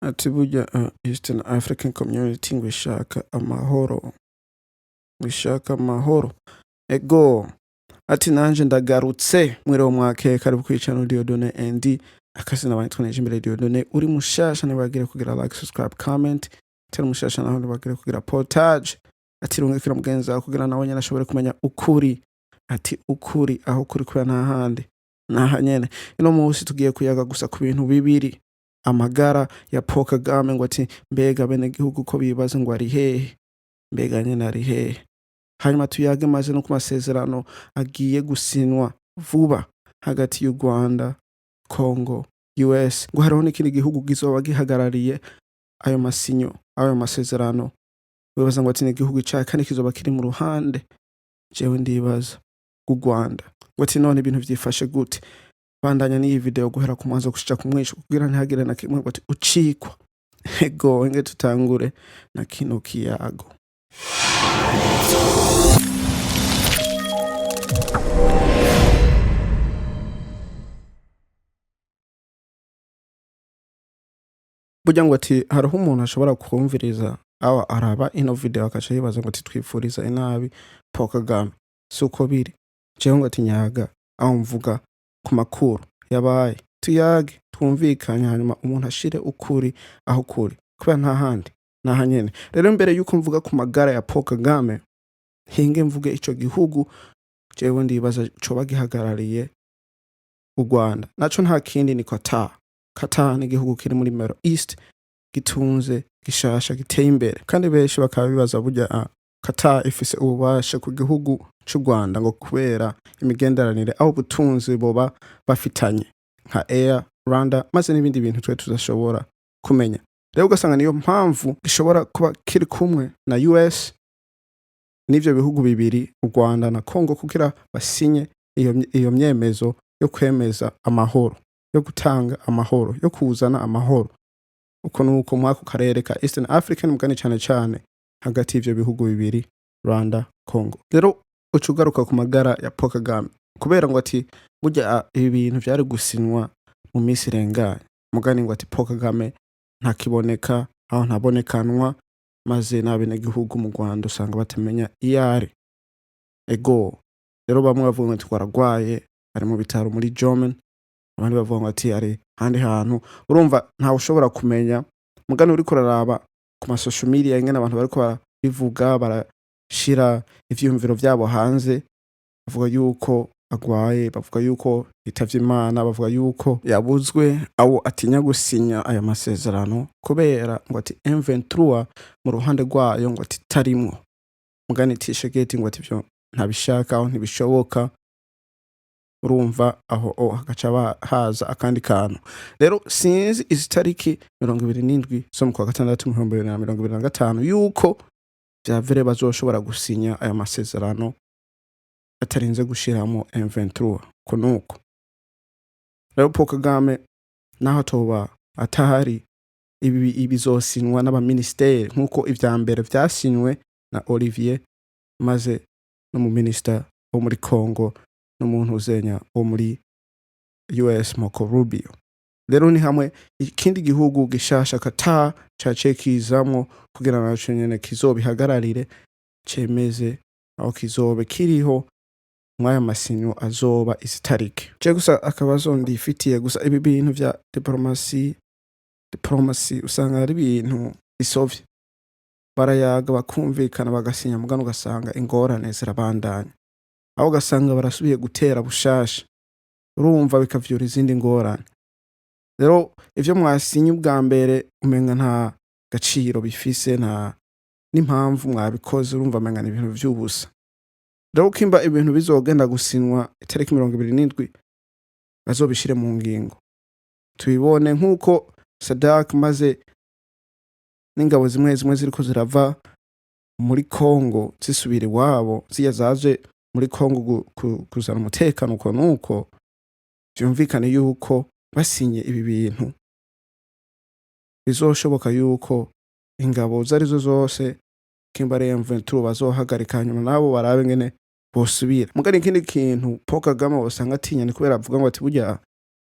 Ati burya Eastern African Community ngo ishaka amahoro, ego ati nanje ndagarutse mwiriwe mwakeye karibu kwicana Dieudonné Andy akazina banitwa Nijimbere Dieudonné uri mushasha ntibagire kugira like subscribe comment tera mushasha naho ntibagire kugira portage ati rungikira mugenzi wawe kugira nawe nyene ashobore kumenya ukuri ati ukuri aho kuri kuba nta handi naha nyene ino munsi tugiye kuyaga gusa ku bintu bibiri amagara ya Paul Kagame ngo ati mbega bene gihugu ko bibaza ngo ari hehe mbega nyene ari hehe hanyuma tuyage maze no ku masezerano agiye gusinwa vuba hagati y'u Rwanda Congo US ngo hariho n'ikindi gihugu gizoba gihagarariye ayo masinyo ayo masezerano bibaza ngo ati ni igihugu ca kane kizoba kiri mu ruhande jewe ndibaza u Rwanda ngo ati none ibintu vyifashe gute bandanya n'iyi video guhera ku mwanzo gushika ku mwisho kugira ntihagire na kimwe ngo ati ucikwa ego nge tutangure na kino kiyago. Burya ngo ati hariho umuntu ashobora kumviriza aho araba ino video akaca yibaza ngo ati twifuriza inabi Paul Kagame suko biri jewe ngo ati nyaga aho mvuga ku makuru yabaye tuyage twumvikanye hanyuma umuntu ashire ukuri aho kuri kuba nta handi naha nyene rero mbere yuko mvuga ku magara ya Paul Kagame hinge mvuge ico gihugu jewe ndibaza coba gihagarariye u Rwanda naco nta kindi ni Qatar ni igihugu kiri muri Middle East gitunze gishasha giteye imbere kandi benshi bakaba bibaza burya Qatar ifise ububasha ku gihugu c'u Rwanda ngo kubera imigenderanire aho butunzi boba bafitanye nka Air Rwanda maze n'ibindi bintu twe tuzashobora kumenya rero ugasanga niyo mpamvu gishobora kuba kiri kumwe na US n'ivyo bihugu bibiri u Rwanda na Congo kugira basinye iyo myemezo yo kwemeza amahoro yo gutanga amahoro yo kuzana amahoro uko nuko mwako karere ka Eastern African mugani cane hagati y'ivyo bihugu bibiri Rwanda Congo rero ucugaruka ku magara ya Paul Kagame kubera ngo ati burya ibi bintu vyari gusinwa mu minsi irengaye mugani ngo ati Paul Kagame ntakiboneka aho ntabonekanwa maze n'abene gihugu mu Rwanda usanga batamenya iyari ego rero bamwe bavuga ngo twaragwaye ari mu bitaro muri German abandi bavuga ngo ati ari handi hantu urumva nta ushobora kumenya mugani uri kuraraba ku social media ingene abantu bariko bivuga barashira ivyumviro vyabo hanze bavuga yuko agwaye bavuga yuko yitavye Imana bavuga yuko yabuzwe aho atinya gusinya aya masezerano kubera ngo ati M23 mu ruhande rwayo ngo ati tarimwo mugani tishegeti ngo ati byo ntabishaka aho ntibishoboka urumva aho hagaca haza akandi kantu rero sinzi izi tariki 27 zo mu kwa gatandatu 2025 yuko vyavere bazoshobora gusinya aya masezerano atarinze gushiramo M23 kunuko rero Paul Kagame naho toba atahari ibi bizosinwa n'abaministeri nkuko ivya mbere vyasinywe na Olivier maze no mu minister wo muri Congo n'umuntu uzenya wo muri US Marco Rubio rero ni hamwe ikindi gihugu gishasha Qatar cacekizamwo kugira naco nyene kizobihagararire cemeze aho kizobe kiriho mwaya masinyo azoba isitarike je gusa akabazo ndifitiye gusa ibi bintu vya diplomacy usanga ari ibintu bisovye barayaga bakumvikana bagasinya mugano ugasanga ingorane zirabandanya aho ugasanga barasubiye gutera bushasha urumva bikavyura izindi ngorane rero ivyo mwasinye ubwa mbere umenga nta gaciro bifise nta n'impamvu mwabikoze urumva umenga ibintu vy'ubusa rero kimba ibintu bizogenda gusinwa itariki 27 bazobishire mu ngingo tubibone nkuko Sadak maze n'ingabo zimwe ziriko zirava muri Congo zisubira iwabo ziyazaje muri Congo kuzana umutekano uko nuko byumvikane yuko basinye ibi bintu bizoshoboka yuko ingabo zarizo zose kimbare M23 bazohagarika hanyuma nabo barabe ngene bosubira mugari ikindi kintu Paul Kagame wasanga atinya ni kubera avuga ngo ati burya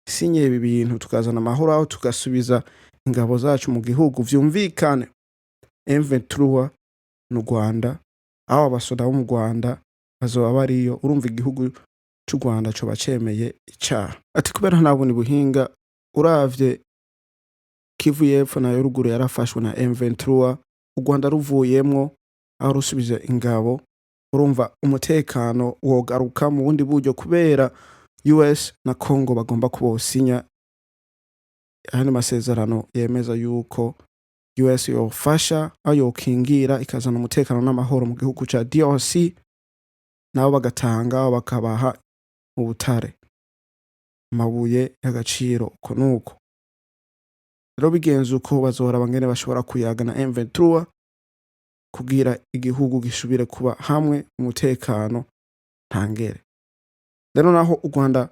sinye ibi bintu tukazana amahoro aho tugasubiza ingabo zacu mu gihugu vyumvikane. M23 n'u Rwanda, aho abasoda bo mu Rwanda bazoba bariyo, urumva igihugu c'u Rwanda coba cemeye icaha. Ati kubera nta bundi buhinga, uravye Kivu y'Epfo na ya ruguru yarafashwe na M23, u Rwanda ruvuyemwo aho rusubije ingabo, urumva umutekano wogaruka mu bundi buryo, kubera US na Congo bagomba kubosinya ayandi masezerano yemeza yuko US yofasha aho yokingira ikazana umutekano n'amahoro mu gihugu ca DRC, nabo bagatanga bakabaha ubutare, amabuye y'agaciro uko nuko. Rero bigenze uko bazohora bangene bashobora kuyaga na M23 kugira igihugu gishubire kuba hamwe, umutekano ntangere. Rero naho u Rwanda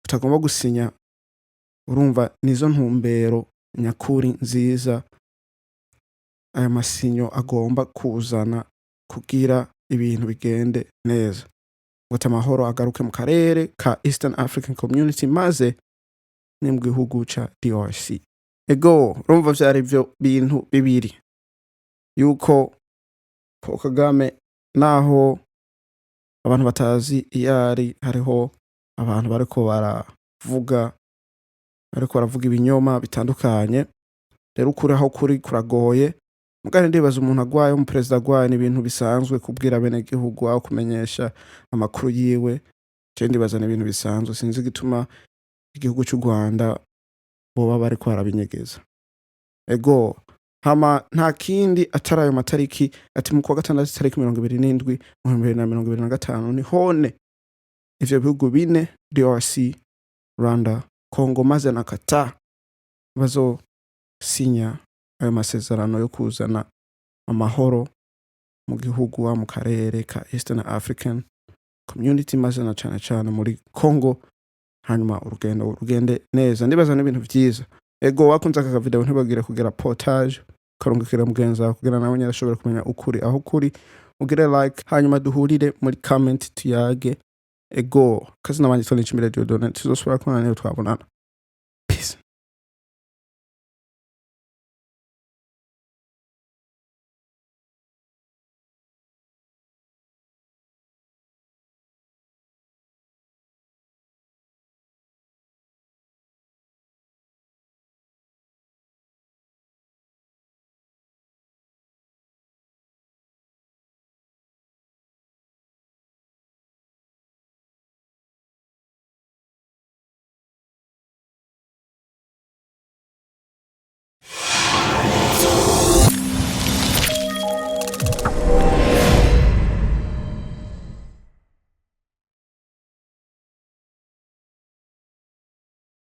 rutagomba gusinya, urumva nizo ntumbero nyakuri nziza aya masinyo agomba kuzana kugira ibintu bigende neza, ngo amahoro agaruke mu karere ka Eastern African Community maze ni mu gihugu ca DRC. Ego urumva vyari vyo bintu bibiri, yuko Paul Kagame naho abantu batazi iyari, hariho abantu bariko baravuga ibinyoma bitandukanye. Rero ukuri aho kuri kuragoye, mugari ndibaza umuntu agwaye, umuperezida agwaye, ni ibintu bisanzwe kubwira bene gihugu aho kumenyesha amakuru yiwe. Je ndibaza ni ibintu bisanzwe, sinzi gituma igihugu c'u Rwanda boba bariko barabinyegeza. Ego hama nta kindi atari ayo matariki, ati mu kwa gatandatu tariki 27 2025 ni hone ivyo bihugu bine DRC, Rwanda, Congo maze na Qatar bazosinya ayo masezerano yo kuzana amahoro mu gihugu wa mu karere ka Eastern African Community maze na cane muri Congo, hanyuma urugendo rugende neza. Ndibaza n'ibintu vyiza. Ego wakunze aka video ntibagire kugira portage, karungikira mugenzi wawe kugira nawe nyine ashobora kumenya ukuri aho kuri, ugire like, hanyuma duhurire muri comment tuyage. Ego kazina banje Tony Chimire Dieudonne, tuzosubira kubona twabonana.